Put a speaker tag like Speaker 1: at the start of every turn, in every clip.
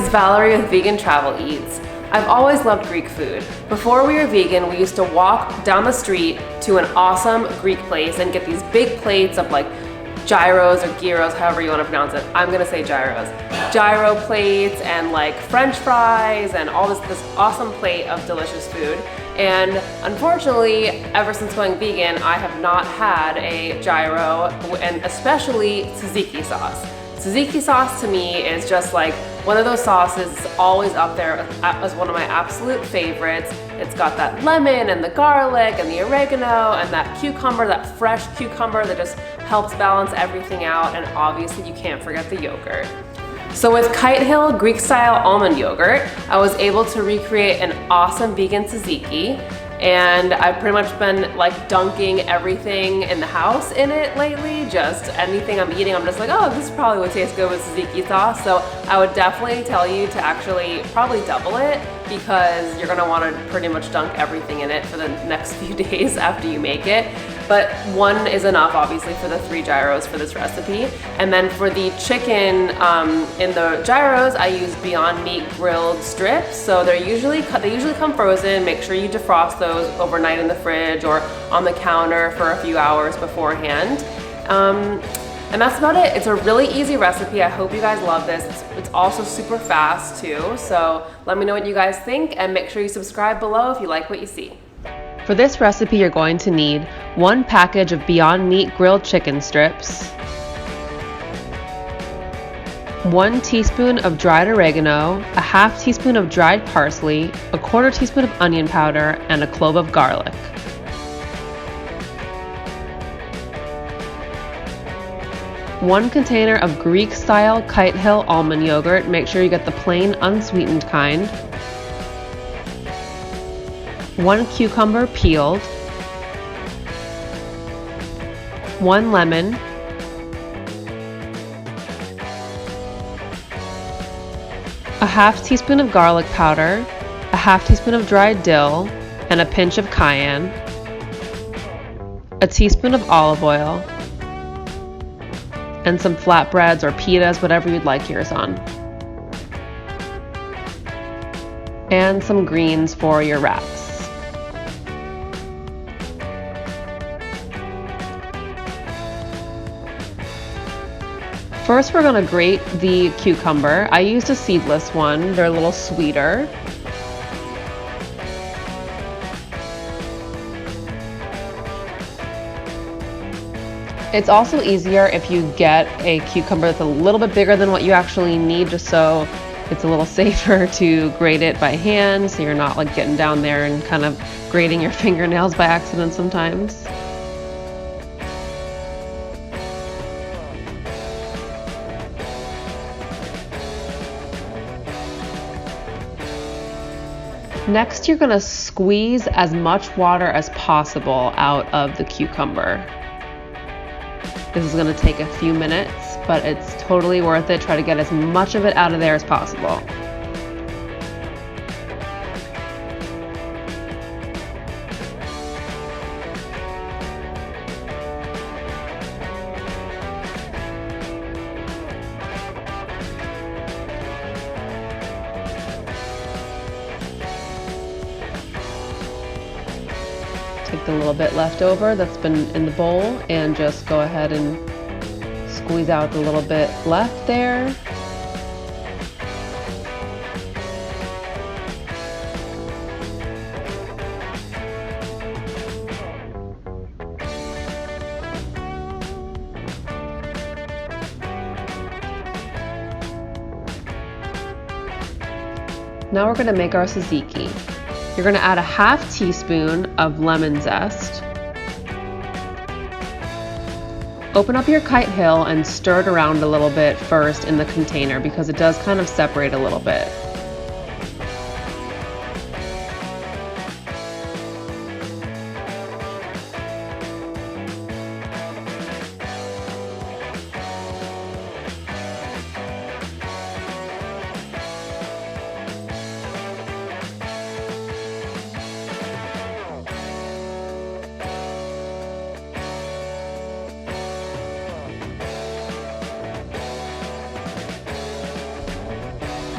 Speaker 1: it's Valerie with Vegan Travel Eats. I've always loved Greek food. Before we were vegan, we used to walk down the street to an awesome Greek place and get these big plates of like gyros or gyros, however you want to pronounce it. I'm gonna say gyros. Gyro plates and like French fries and all this awesome plate of delicious food. And unfortunately, ever since going vegan, I have not had a gyro, and especially tzatziki sauce. Tzatziki sauce to me is just like one of those sauces that's always up there as one of my absolute favorites. It's got that lemon and the garlic and the oregano and that cucumber, that fresh cucumber that just helps balance everything out. And obviously you can't forget the yogurt. So with Kite Hill Greek-Style Almond Yogurt, I was able to recreate an awesome vegan tzatziki. And I've pretty much been like dunking everything in the house in it lately. Just anything I'm eating, I'm just like, oh, this probably would taste good with tzatziki sauce. So I would definitely tell you to actually probably double it, because you're gonna wanna pretty much dunk everything in it for the next few days after you make it. But one is enough, obviously, for the 3 gyros for this recipe. And then for the chicken in the gyros, I use Beyond Meat grilled strips. So they usually come frozen. Make sure you defrost those overnight in the fridge or on the counter for a few hours beforehand. And that's about it. It's a really easy recipe. I hope you guys love this. It's also super fast too. So let me know what you guys think, and make sure you subscribe below if you like what you see. For this recipe, you're going to need 1 package of Beyond Meat grilled chicken strips, 1 teaspoon of dried oregano, a half teaspoon of dried parsley, a 1/4 teaspoon of onion powder, and a clove of garlic. One container of Greek-style Kite Hill almond yogurt. Make sure you get the plain unsweetened kind. 1 cucumber peeled, 1 lemon, a half teaspoon of garlic powder, a half teaspoon of dried dill, and a pinch of cayenne, a teaspoon of olive oil, and some flatbreads or pitas, whatever you'd like yours on, and some greens for your wraps. First, we're gonna grate the cucumber. I used a seedless one. They're a little sweeter. It's also easier if you get a cucumber that's a little bit bigger than what you actually need, just so it's a little safer to grate it by hand, so you're not like getting down there and kind of grating your fingernails by accident sometimes. Next, you're gonna squeeze as much water as possible out of the cucumber. This is gonna take a few minutes, but it's totally worth it. Try to get as much of it out of there as possible. Take the little bit left over that's been in the bowl and just go ahead and squeeze out the little bit left there. Now we're going to make our tzatziki. You're going to add a half teaspoon of lemon zest. Open up your Kite Hill and stir it around a little bit first in the container, because it does kind of separate a little bit.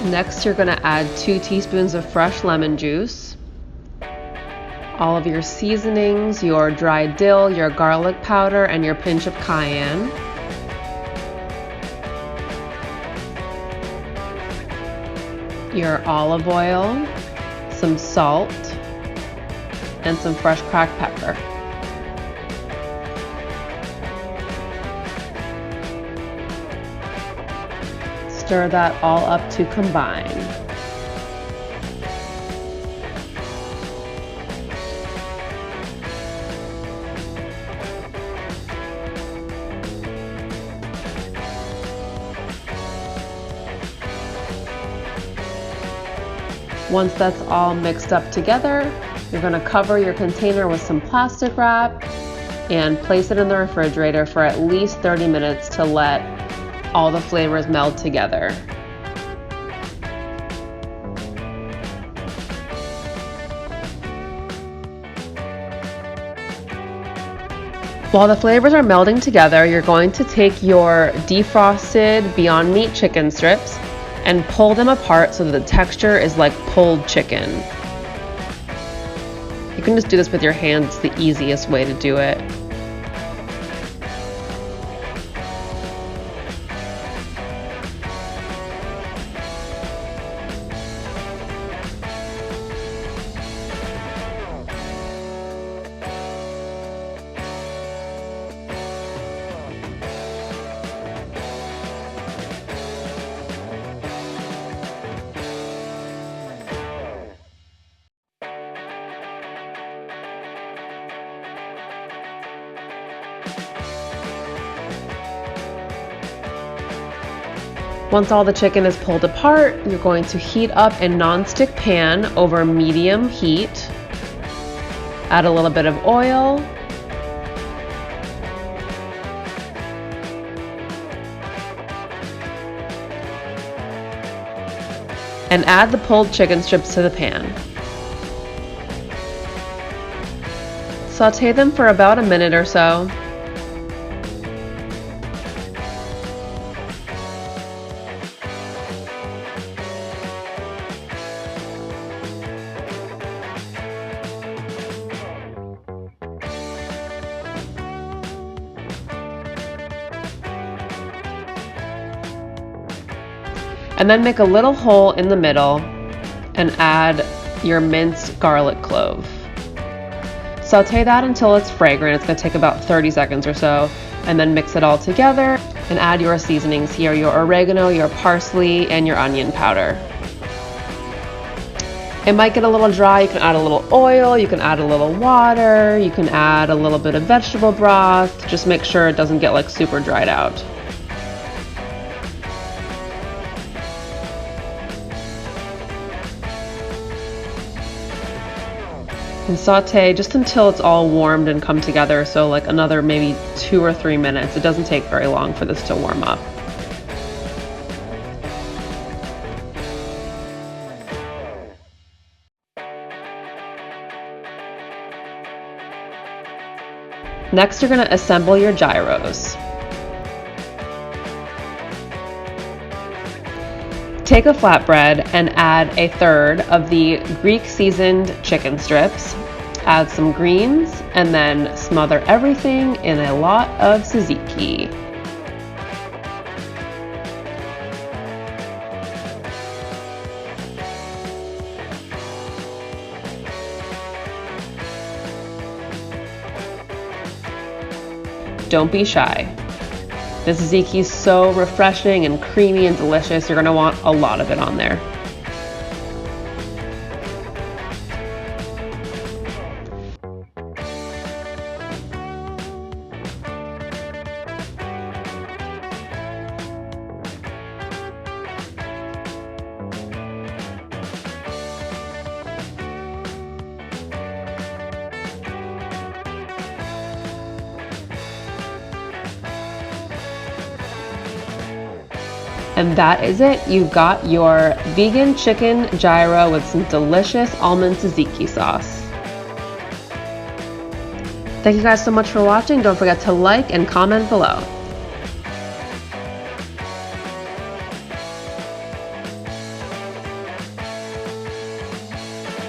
Speaker 1: Next, you're gonna add 2 teaspoons of fresh lemon juice, all of your seasonings, your dried dill, your garlic powder, and your pinch of cayenne. Your olive oil, some salt, and some fresh cracked pepper. Stir that all up to combine. Once that's all mixed up together, you're going to cover your container with some plastic wrap and place it in the refrigerator for at least 30 minutes to let all the flavors meld together. While the flavors are melding together, you're going to take your defrosted Beyond Meat chicken strips and pull them apart so that the texture is like pulled chicken. You can just do this with your hands, it's the easiest way to do it. Once all the chicken is pulled apart, you're going to heat up a non-stick pan over medium heat. Add a little bit of oil. And add the pulled chicken strips to the pan. Sauté them for about a minute or so. And then make a little hole in the middle and add your minced garlic clove. Saute that until it's fragrant. It's going to take about 30 seconds or so, and then mix it all together and add your seasonings here, your oregano, your parsley, and your onion powder. It might get a little dry. You can add a little oil, you can add a little water, you can add a little bit of vegetable broth. Just make sure it doesn't get like super dried out. And saute just until it's all warmed and come together, so like another maybe 2 or 3 minutes. It doesn't take very long for this to warm up. Next, you're going to assemble your gyros. Take a flatbread and add 1/3 of the Greek seasoned chicken strips. Add some greens and then smother everything in a lot of tzatziki. Don't be shy. The tzatziki is so refreshing and creamy and delicious. You're going to want a lot of it on there. And that is it. You've got your vegan chicken gyro with some delicious almond tzatziki sauce. Thank you guys so much for watching. Don't forget to like and comment below.